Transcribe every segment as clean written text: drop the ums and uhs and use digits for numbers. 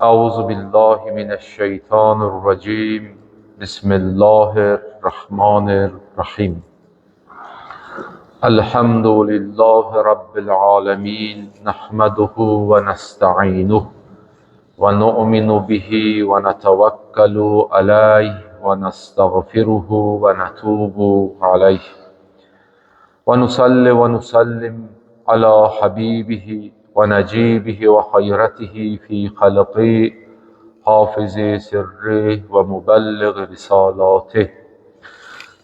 أعوذ بالله من الشيطان الرجيم بسم الله الرحمن الرحيم الحمد لله رب العالمين نحمده ونستعينه ونؤمن به ونتوكل عليه ونستغفره ونتوب عليه ونصلي ونسلم على حبيبه ونجيبه وخيرته في خلقه حافظ سره ومبلغ رسالاته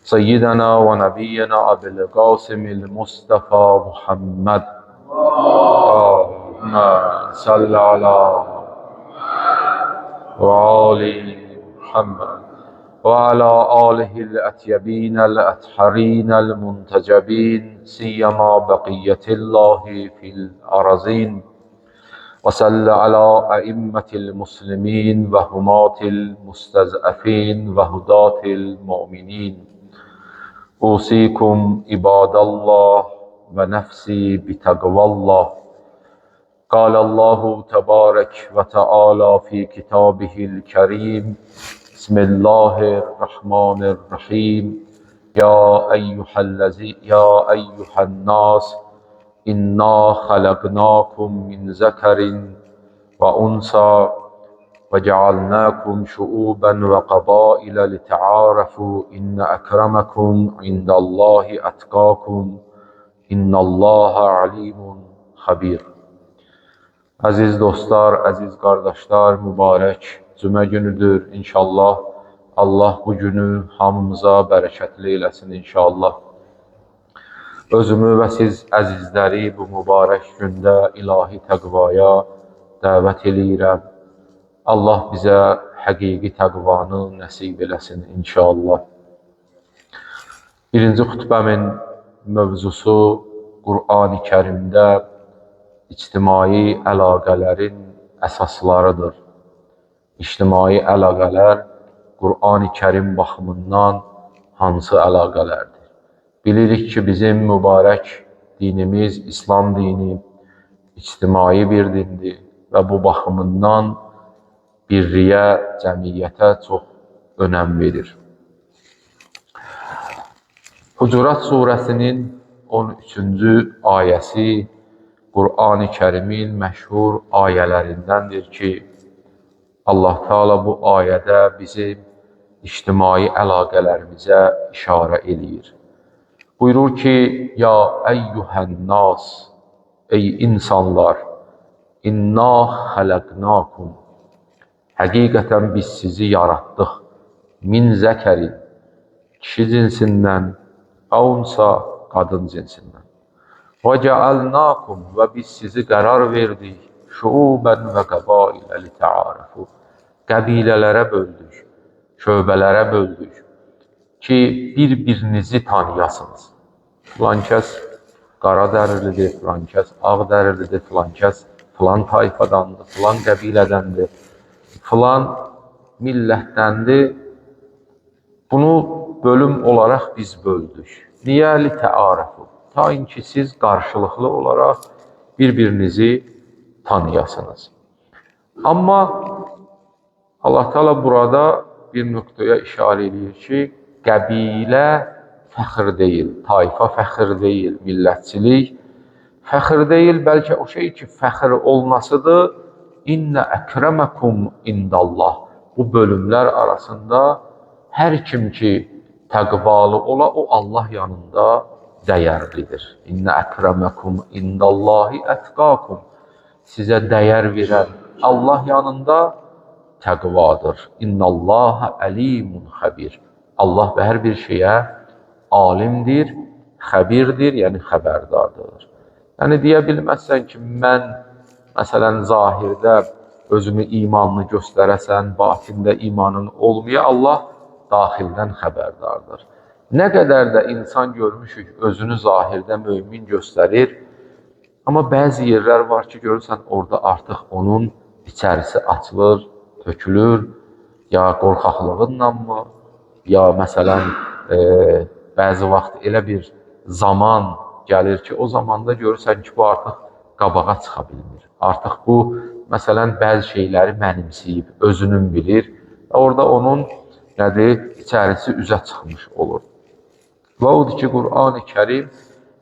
سيدنا ونبينا أبي القاسم المصطفى محمد اللهم صل على وآل محمد وعلى آله الأطيبين الأطهرين المنتجبين سيما بقية الله في الأرضين وصل على أئمة المسلمين وهماة المستضعفين وهداة المؤمنين أوصيكم عباد الله ونفسي بتقوى الله قال الله تبارك وتعالى في كتابه الكريم بسم الله الرحمن الرحيم يا أيها الناس إنا خلقناكم من ذكر وأنثى وجعلناكم شعوبا وقبائل لتعارفوا إن أكرمكم عند الله أتقاكم إن الله عليم خبير. Aziz dostlar, aziz kardeşler, mübarək cümə günüdür inşallah. Allah bu günü hamımıza bərəkətli eləsin inşallah. Özümü və siz əzizləri bu mübarək gündə ilahi təqvaya dəvət eləyirəm. Allah bizə həqiqi təqvanı nəsib eləsin inşallah. Birinci xutbəmin mövzusu Qur'an-ı Kərimdə ictimai əlaqələrin əsaslarıdır. İctimai əlaqələr Qur'an-ı Kərim baxımından hansı əlaqələrdir? Bilirik ki, bizim mübarək dinimiz, İslam dini ictimai bir dindir və bu baxımından birliyə, cəmiyyətə çox önəm verir. Hucurat surəsinin 13-cü ayəsi Qur'an-ı Kərimin məşhur ayələrindəndir ki, Allah Teala bu ayədə bizim ictimai əlaqələrimizə işarə eləyir. Buyurur ki, ya əyyuhən-nas, ey insanlar, inna xələqnakum, həqiqətən biz sizi yaratdıq, min zəkərin, kişi cinsindən, əunsa, qadın cinsindən. Və cəalnakum, və biz sizi qərar verdik, şuubən və qəbailə li-tə'arafu, qəbilələrə böldük, şöbələrə böldük ki, bir-birinizi tanıyasınız. Filan kəs qara dərilidir, filan kəs ağ dərilidir, filan kəs filan tayfadandır, filan qəbilədəndir, filan millətdəndir. Bunu bölüm olaraq biz böldük. Niyə li-tə'arafu? Ta ki siz qarşılıqlı olaraq bir-birinizi tanıyasınız. Amma Allah Teala burada bir nöqtəyə işarə edir ki, qəbilə fəxr deyil, tayfa fəxr deyil, millətçilik fəxr deyil, bəlkə o şey ki, fəxr olmasıdır. İnnə əkrəməkum indallah. Bu bölümlər arasında hər kim ki təqvalı ola, o Allah yanında dəyərlidir. İnnə əkrəməkum indallahi ətqakum. Sizə dəyər verən Allah yanında təqvadır. İnnallaha əlimun xəbir. Allah hər bir şeyə alimdir, xəbirdir, yəni xəbərdardır. Yəni deyə bilməzsən ki, mən məsələn zahirdə özümü imanlı göstərəsən, batində imanın olmaya, Allah daxildən xəbərdardır. Nə qədər də insan görmüşük, özünü zahirdə mömin göstərir, amma bəzi yerlər var ki, görürsən, orada artıq onun içərisi açılır, tökülür, ya qorxaqlığınla mı, ya məsələn, bəzi vaxt elə bir zaman gəlir ki, o zamanda görürsən ki, bu artıq qabağa çıxa bilmir. Artıq bu məsələn, bəzi şeyləri mənimsəyib, özünün bilir. Orada onun içərisi üzə çıxmış olur. Və odur ki, Qur'an-ı Kərim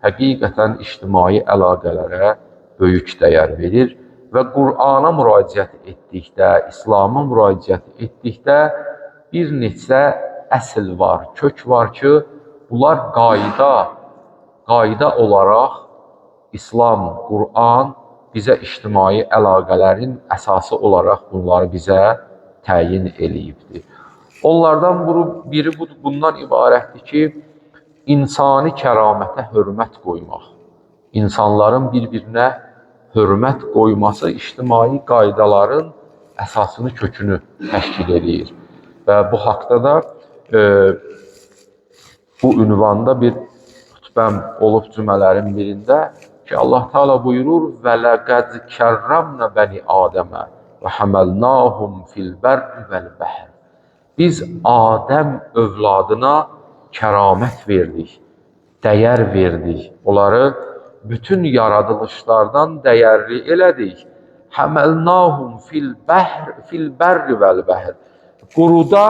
həqiqətən ictimai əlaqələrə böyük dəyər verir və Qur'ana müraciət etdikdə, İslama müraciət etdikdə bir neçə əsl var, kök var ki, bunlar qayda olaraq İslam, Qur'an bizə ictimai əlaqələrin əsası olaraq bunları bizə təyin eləyibdir. Onlardan biri bundan ibarətdir ki, insani kəramətə hörmət qoymaq, insanların bir-birinə hörmət qoyması ictimai qaydaların əsasını, kökünü təşkil edir. Və bu haqda da bu ünvanda bir xütbəm olub cümələrin birində ki, Allah Teala buyurur: "Və laqad kərramna bani Adəmə və hamalnahum fil berri vel bahr." Biz Adəm övladına kəramət verdik, dəyər verdik. Onları bütün yaradılışlardan dəyərli elədik. Hamalnahum fil berri vel bahr. Quruda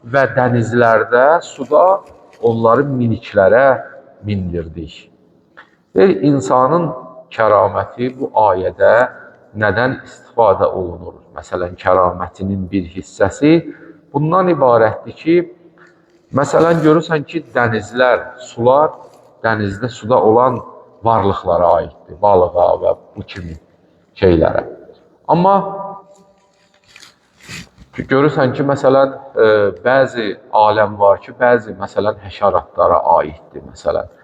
və dənizlərdə, suda onları miniklərə mindirdik. İnsanın kəraməti bu ayədə nədən istifadə olunur? Məsələn, kəramətinin bir hissəsi bundan ibarətdir ki, məsələn, görürsən ki, dənizlər, sular, dənizdə, suda olan varlıqlara aiddir, balığa və bu kimi şeylərə. Amma görürsən ki, məsələn, bəzi aləm var ki, bəzi, məsələn, həşəratlara aiddir, məsələn.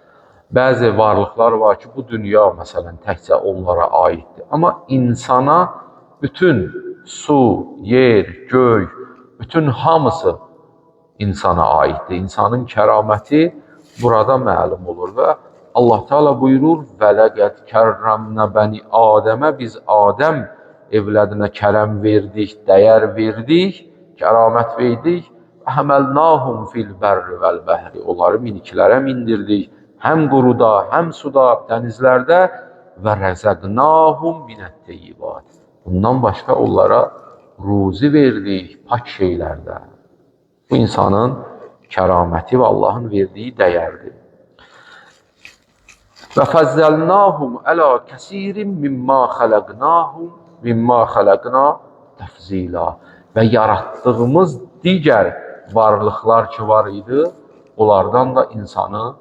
Bəzi varlıqlar var ki, bu dünya, məsələn, təkcə onlara aiddir. Amma insana bütün su, yer, göy, bütün hamısı insana aiddir. İnsanın kəraməti burada məlum olur və Allah Teala buyurur: "Və laqad kərramna bani Adəmə." Biz Adəm evladına kərəm verdik, dəyər verdik, kəramət verdik. "Hamalnahum fil berri vel bahri." Onları miniklərə mindirdik. Həm quruda, həm suda, dənizlərdə və rəzəqnahum minət-teyyibat. Bundan başqa onlara ruzi verdik, pak şeylərdə. Bu insanın kəraməti və Allahın verdiyi dəyərdir. Və fəzzəlnahum ələ kəsirin mimma xələqna təfzila. Və yaratdığımız digər varlıqlar ki var idi, onlardan da insanı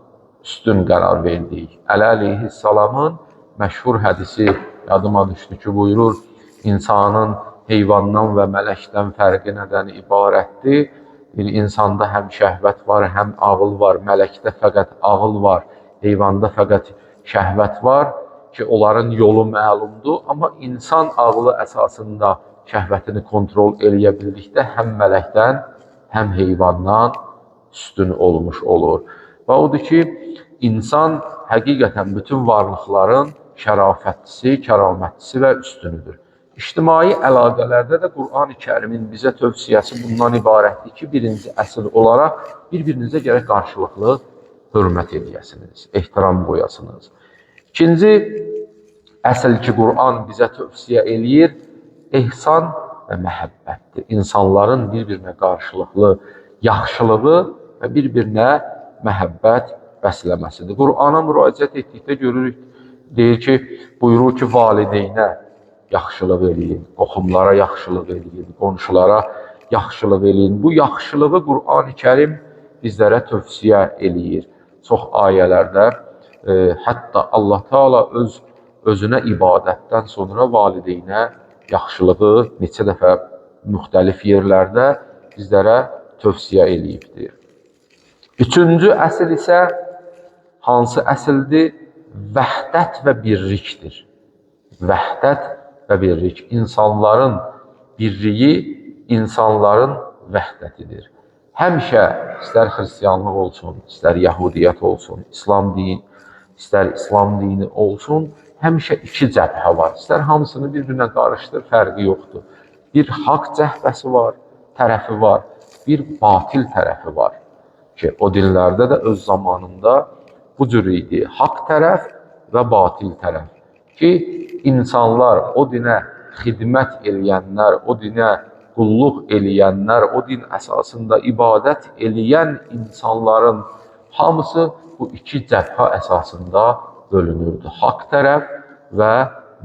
üstün qərar verdik. Əli əleyhissalamın məşhur hədisi yadıma düşdü ki, buyurur: insanın heyvandan və mələkdən fərqi nədən ibarətdir? İnsanda həm şəhvət var, həm ağıl var. Mələkdə fəqət ağıl var, heyvanda fəqət şəhvət var ki, onların yolu məlumdur. Amma insan ağlı əsasında şəhvətini kontrol eləyə bildikdə həm mələkdən, həm heyvandan üstün olmuş olur. Və odur ki, insan həqiqətən bütün varlıqların şərafətlisi, kəramətçisi və üstünüdür. İctimai əlaqələrdə də Qur'an-ı Kərimin bizə tövsiyəsi bundan ibarətdir ki, birinci əsl olaraq bir-birinizə gərək qarşılıqlı hörmət edəsiniz, ehtiram qoyasınız. İkinci əsl ki, Qur'an bizə tövsiyə eləyir, ehsan və məhəbbətdir. İnsanların bir-birinə qarşılıqlı yaxşılığı və bir-birinə məhəbbət bəsləməsidir. Qur'ana müraciət etdikdə görürük, deyir ki, buyurur ki, valideynə yaxşılıq eləyin, qohumlara yaxşılıq eləyin, qonşulara yaxşılıq eləyin. Bu yaxşılığı Qur'an-ı Kərim bizlərə tövsiyə eləyir. Çox ayələrdə, hətta Allah Teala özünə ibadətdən sonra valideynə yaxşılığı neçə dəfə müxtəlif yerlərdə bizlərə tövsiyə eləyibdir. Üçüncü əsl isə hansı əsldir? Vəhdət və birlikdir. Vəhdət və birlik. İnsanların birliyi, insanların vəhdətidir. Həmişə istər xristiyanlıq olsun, istər yəhudiyyət olsun, istər İslam dini olsun, həmişə iki cəbhə var. İstər hamısını bir-birinə qarışdır, fərqi yoxdur. Bir haqq cəhbəsi var, tərəfi var, bir batil tərəfi var. Ki, o dinlərdə də öz zamanında bu cür idi. Haqq tərəf və batil tərəf. Ki, insanlar o dinə xidmət eləyənlər, o dinə qulluq eləyənlər, o din əsasında ibadət eləyən insanların hamısı bu iki cəbhə əsasında bölünürdü. Haqq tərəf və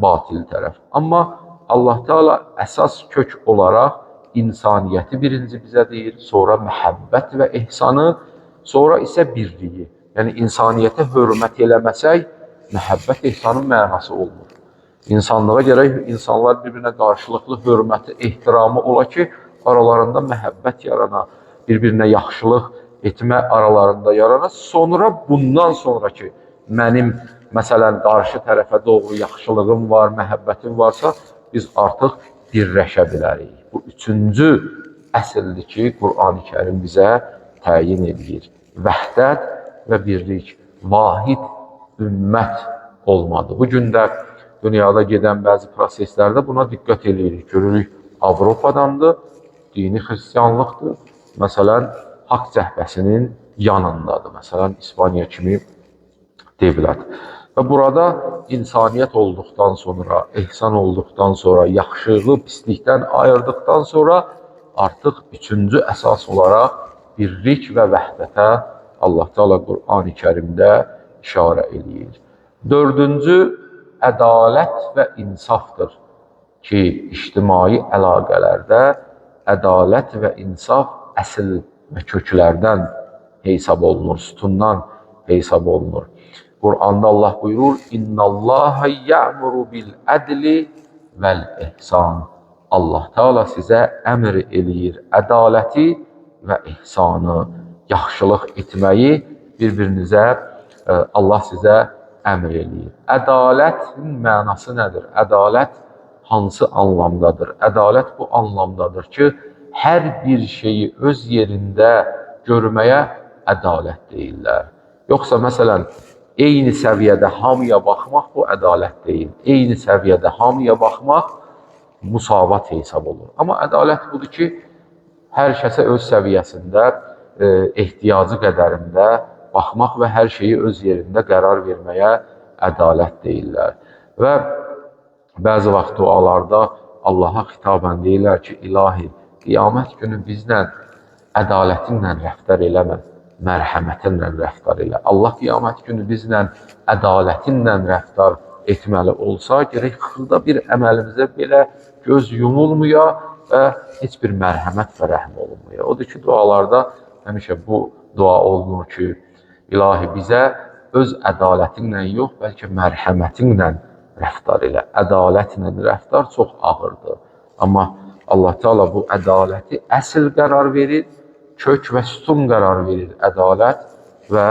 batil tərəf. Amma Allah Teala əsas kök olaraq insaniyyəti birinci bizə deyir, sonra məhəbbət və ihsanı, sonra isə birliyi. Yəni insaniyyətə hörmət eləməsək, məhəbbət ihsanın mənası olmur. İnsanlığa gərək insanlar bir-birinə qarşılıqlı hörməti, ehtiramı ola ki, aralarında məhəbbət yarana, bir-birinə yaxşılıq etmə aralarında yarana. Sonra bundan sonraki mənim, məsələn, qarşı tərəfə doğru yaxşılığım var, məhəbbətim varsa, biz artıq birləşə bilərik. Bu üçüncü əsildir ki, Qur'an-ı Kərim bizə təyin edir. Vəhdət və birlik, vahid ümmət olmadı. Bu gün də dünyada gedən bəzi proseslərdə buna diqqət edirik. Görürük, Avropadandır, dini xristiyanlıqdır. Məsələn, haqq cəhbəsinin yanındadır. Məsələn, İspaniya kimi devlət. Və burada insaniyyət olduqdan sonra, ehsan olduqdan sonra, yaxşılığı pislikdən ayırdıqdan sonra artıq üçüncü əsas olaraq birlik və vəhdətə Allah Teala Qur'an-ı Kərimdə işarə edir. Dördüncü, ədalət və insafdır ki, ictimai əlaqələrdə ədalət və insaf əsl və köklərdən hesab olunur, sütundan hesab olunur. Qur'anda Allah buyurur, İnnallâhe ya'muru bil ədli vəl ihsan. Allah Teala sizə əmr eləyir ədaləti və ihsanı, yaxşılıq etməyi bir-birinizə Allah sizə əmr eləyir. Ədalətin mənası nədir? Ədalət hansı anlamdadır? Ədalət bu anlamdadır ki, hər bir şeyi öz yerində görməyə ədalət deyirlər. Yoxsa məsələn, eyni səviyyədə hamıya baxmaq bu ədalət deyil. Eyni səviyyədə hamıya baxmaq musavat hesab olur. Amma ədalət budur ki, hər kəsə öz səviyyəsində, ehtiyacı qədərində baxmaq və hər şeyi öz yerində qərar verməyə ədalət deyirlər. Və bəzi vaxt dualarda Allaha xitabən deyirlər ki, ilahi, qiyamət günü bizlə ədalətinlə rəftar eləmə, mərhəmətinlə rəftar elə. Allah qiyamət günü bizlə ədalətinlə rəftar etməli olsa, gərək xırda bir əməlimizə belə göz yumulmuya və heç bir mərhəmət və rəhm olunmuya. Odur ki, dualarda həmişə bu dua olunur ki, ilahi bizə öz ədalətinlə yox, bəlkə mərhəmətinlə rəftar elə. Ədalətlə rəftar çox ağırdır. Amma Allah Teala bu ədaləti əsl qərar verir, kök və sütun qərar verir, ədalət və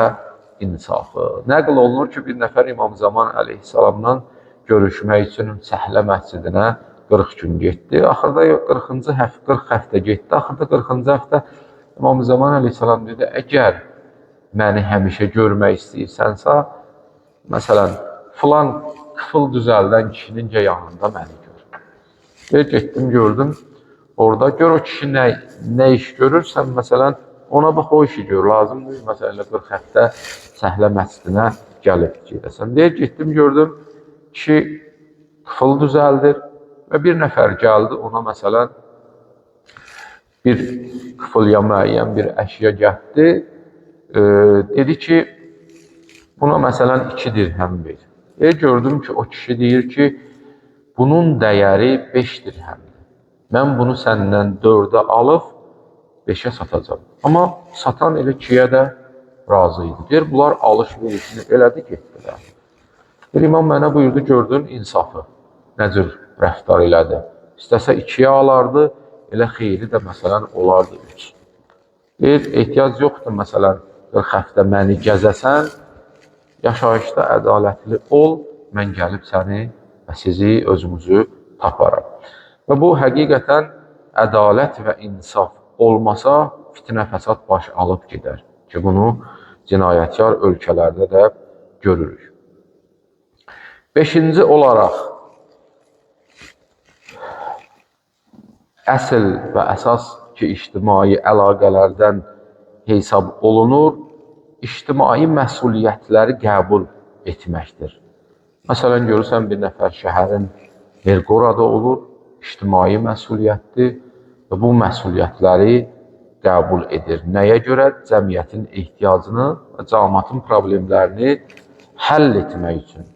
insafı. Nəql olunur ki, bir nəfər İmam Zaman əleyhissalamdan görüşmək üçün Səhlə məscidinə 40 gün getdi. Axırda 40 həftə getdi. Axırda 40-cı həftə İmam Zaman əleyhissalam dedi, əgər məni həmişə görmək istəyirsənsə, məsələn, filan qıfıl düzəldən kişinin yanında məni gör. Getdim, gördüm. Orada gör o kişi nə iş görürsən, məsələn, ona bax o işi gör. Lazımdır, məsələn, 40 həftə Səhlə məscidinə gəlib gedəsən. Getdim, gördüm, kişi qıfıl düzəldir və bir nəfər gəldi, ona məsələn, bir qıfılya müəyyən bir əşya gətdi. Dedi ki, buna məsələn 2 dirhəm ver. Gördüm ki, o kişi deyir ki, bunun dəyəri 5 dirhəmdir. Mən bunu səndən 4-ə alıb 5-ə satacağım. Amma satan elə 2-yə də razı idi. Deyir, bunlar alış-verişini elədi, getdilər. İmam mənə buyurdu, gördün insafı, nə cür rəftar elədi. İstəsə 2-yə alardı, elə xeyri də məsələn olardı 3. Deyir, ehtiyac yoxdur, məsələn, 40 həftə məni gəzəsən, yaşayışda ədalətli ol, mən gəlib səni və sizi özümüzü taparam. Və bu həqiqətən ədalət və insaf olmasa fitnə fəsad baş alıb gedər ki, bunu cinayətkar ölkələrdə də görürük. 5-ci olaraq əsl və əsas ki, ictimai əlaqələrdən hesab olunur, ictimai məsuliyyətləri qəbul etməkdir. Məsələn, görürsən, bir nəfər şəhərin merqorada olur, ictimai məsuliyyətdir və bu məsuliyyətləri qəbul edir. Nəyə görə? Cəmiyyətin ehtiyacını və cəmiyyətin problemlərini həll etmək üçün.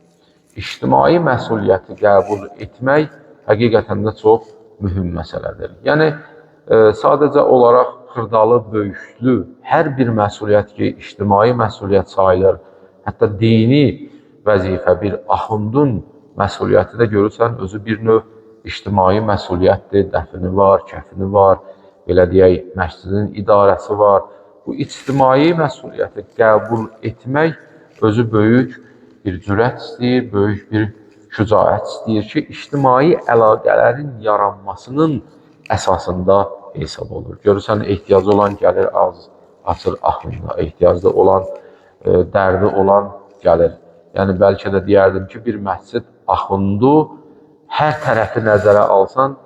İctimai məsuliyyəti qəbul etmək həqiqətən də çox mühüm məsələdir. Yəni, sadəcə olaraq xırdalı, böyüklü hər bir məsuliyyət ki, ictimai məsuliyyət sayılır, hətta dini vəzifə bir axundun məsuliyyəti də görürsən, özü bir növ ictimai məsuliyyətdir, dəfini var, kəfini var, belə deyək, məscidin idarəsi var. Bu ictimai məsuliyyəti qəbul etmək özü böyük bir cürət istəyir, böyük bir şücaət istəyir ki, ictimai əlaqələrin yaranmasının əsasında hesab olur. Görürsən, ehtiyacı olan gəlir az, açır axında, ehtiyaclı olan, dərdi olan gəlir. Yəni, bəlkə də deyərdim ki, bir məscid axundu, hər tərəfi nəzərə alsan,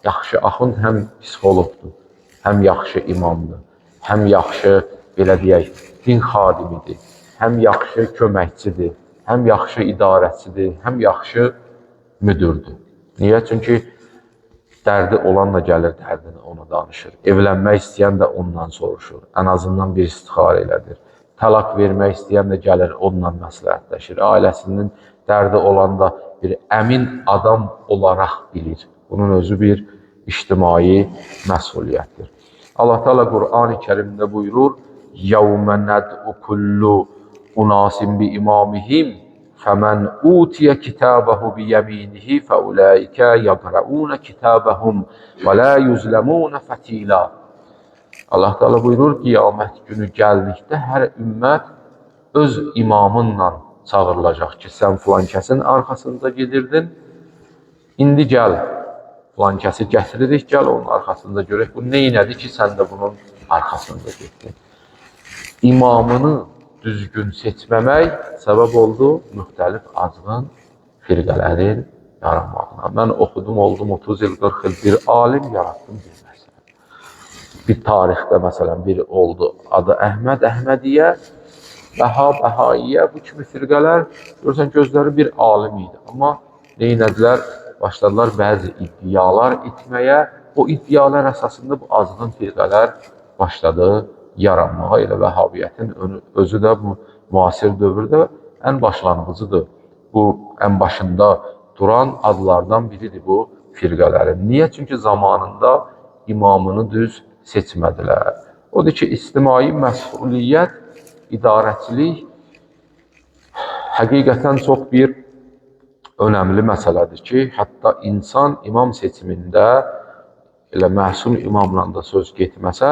yaxşı axund həm psixologdur, həm yaxşı imamdır, həm yaxşı, belə deyək, din xadimidir, həm yaxşı köməkçidir, həm yaxşı idarəçidir, həm yaxşı müdürdür. Niyə? Çünki dərdi olan da gəlir, dərdini ona danışır. Evlənmək istəyən də ondan soruşur. Ən azından bir istixarə elədir. Təlaq vermək istəyən də gəlir, onunla məsləhətləşir. Ailəsinin dərdi olan da bir əmin adam olaraq bilir. Bunun özü bir ictimai məsuliyyətdir. Allah Teala Qur'an-ı Kərimdə buyurur: "Yevme ned'u kullu unasin bi imamihim فَمَنْ اُوْتِيَ كِتَابَهُ بِيَمِينِهِ فَاُولَٰئِكَ يَقْرَؤُونَ كِتَابَهُمْ وَلَا يُظْلَمُونَ فَتِيلًا." Allah Teala buyurur ki, qiyamət günü gəldikdə hər ümmət öz imamınla çağırılacaq ki, sən filan kəsin arxasında gedirdin, indi gəl, filan kəsi gətiririk, gəl onun arxasında görək, bu neynədir ki, sən də bunun arxasında getdin. İmamını düzgün seçməmək səbəb oldu müxtəlif azğın firqələrin yaranmağına. Mən oxudum, oldum 30 il, 40 il bir alim yarattım bir məsələ. Bir tarixdə məsələn biri oldu, adı Əhməd, Əhmədiyyə, Bəhab, Bəhaiyə, bu kimi firqələr, görürsən gözləri bir alim idi. Amma neynədilər? Başladılar bəzi iddialar etməyə, o iddialar əsasında bu azğın firqələr başladı yaranmağa. Elə Vəhabiyyətin özü də bu müasir dövrdə ən başlanğıcıdır. Bu ən başında duran adlardan biridir bu firqələrin. Niyə? Çünki zamanında imamını düz seçmədilər. Odur ki, ictimai məsuliyyət, idarəçilik həqiqətən çox bir önəmli məsələdir ki, hətta insan imam seçimində, elə məsum imamla da söz getməsə,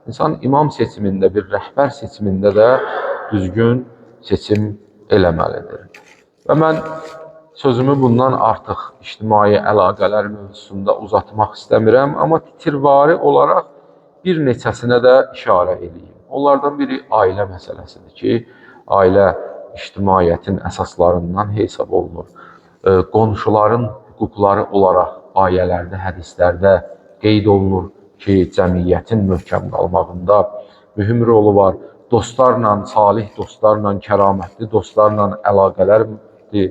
İnsan imam seçimində, bir rəhbər seçimində də düzgün seçim eləməlidir. Və mən sözümü bundan artıq ictimai əlaqələr mövzusunda uzatmaq istəmirəm, amma titirvari olaraq bir neçəsinə də işarə edeyim. Onlardan biri ailə məsələsidir ki, ailə ictimaiyyətin əsaslarından hesab olunur. Qonşuların hüquqları olaraq ayələrdə, hədislərdə qeyd olunur ki, cəmiyyətin möhkəm qalmağında mühüm rolu var. Dostlarla, salih dostlarla, kəramətli dostlarla əlaqələrdir,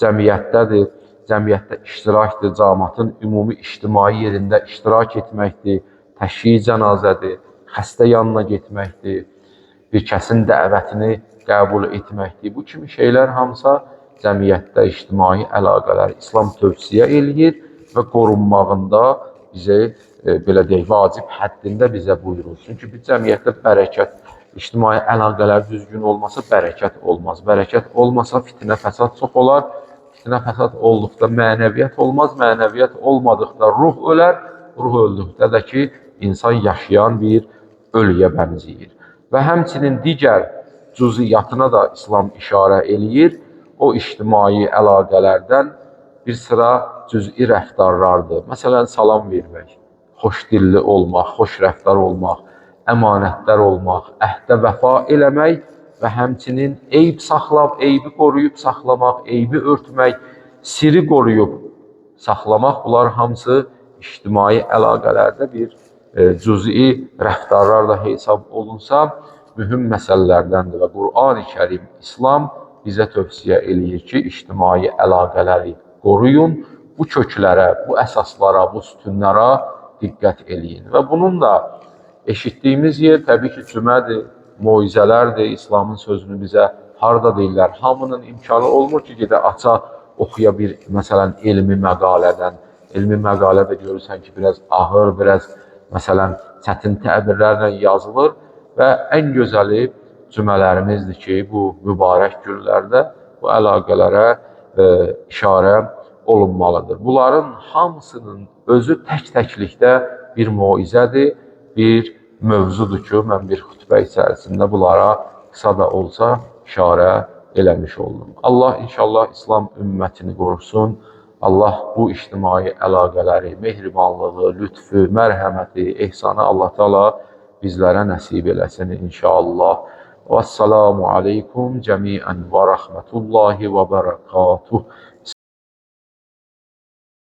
cəmiyyətdədir, cəmiyyətdə iştirakdır, cəmiyyətin ümumi ictimai yerində iştirak etməkdir, təşyi cənazədir, xəstə yanına getməkdir, bir kəsin dəvətini qəbul etməkdir. Bu kimi şeylər hamısa cəmiyyətdə ictimai əlaqələr İslam tövsiyə eləyir və qorunmağında bizə belə deyək, vacib həddində bizə buyurur. Çünki bir cəmiyyətdə bərəkət, ictimai əlaqələr düzgün olmasa bərəkət olmaz. Bərəkət olmasa fitnə fəsad çox olar. Fitnə fəsad olduqda mənəviyyat olmaz. Mənəviyyat olmadıqda ruh ölər. Ruh öldükdə də ki, insan yaşayan bir ölüyə bənzəyir. Və həmçinin digər cüziyyatına da İslam işarə eləyir. O ictimai əlaqələrdən bir sıra cüz'i rəftarlardır. Məsələn, salam vermək, xoşdilli olmaq, xoş rəftar olmaq, əmanətdar olmaq, əhdə vəfa eləmək və həmçinin eybi qoruyub saxlamaq, eybi örtmək, siri qoruyub saxlamaq, bunlar hamısı ictimai əlaqələrdə bir cüz'i rəftarlarla hesab olunsa, mühüm məsələlərdəndir və Qur'an-ı Kərim, İslam bizə tövsiyə eləyir ki, ictimai əlaqələri qoruyun, bu köklərə, bu əsaslara, bu sütunlara diqqət eləyin. Və bunun da eşitdiyimiz yer təbii ki, cümədir, moizələrdir. İslamın sözünü bizə harda deyirlər? Hamının imkanı olmur ki, gedə aça oxuya bir, məsələn, elmi məqalədən. Elmi məqalə də görürsən ki, biraz ağır, biraz, məsələn, çətin təbirlərlə yazılır və ən gözəli cümələrimizdir ki, bu mübarək günlərdə bu əlaqələrə işarə olunmalıdır. Bunların hamısının özü tək-təklikdə bir moizədir, bir mövzudur ki, mən bir xütbə içərisində bunlara qısa da olsa işarə eləmiş oldum. Allah inşallah İslam ümmətini qorusun. Allah bu ictimai əlaqələri, mehribanlığı, lütfü, mərhəməti, ehsanı Allah Teala bizlərə nəsib eləsin inşallah. Vəssalamu aleykum cəmiən və rəhmətullahi və bərəkatuh.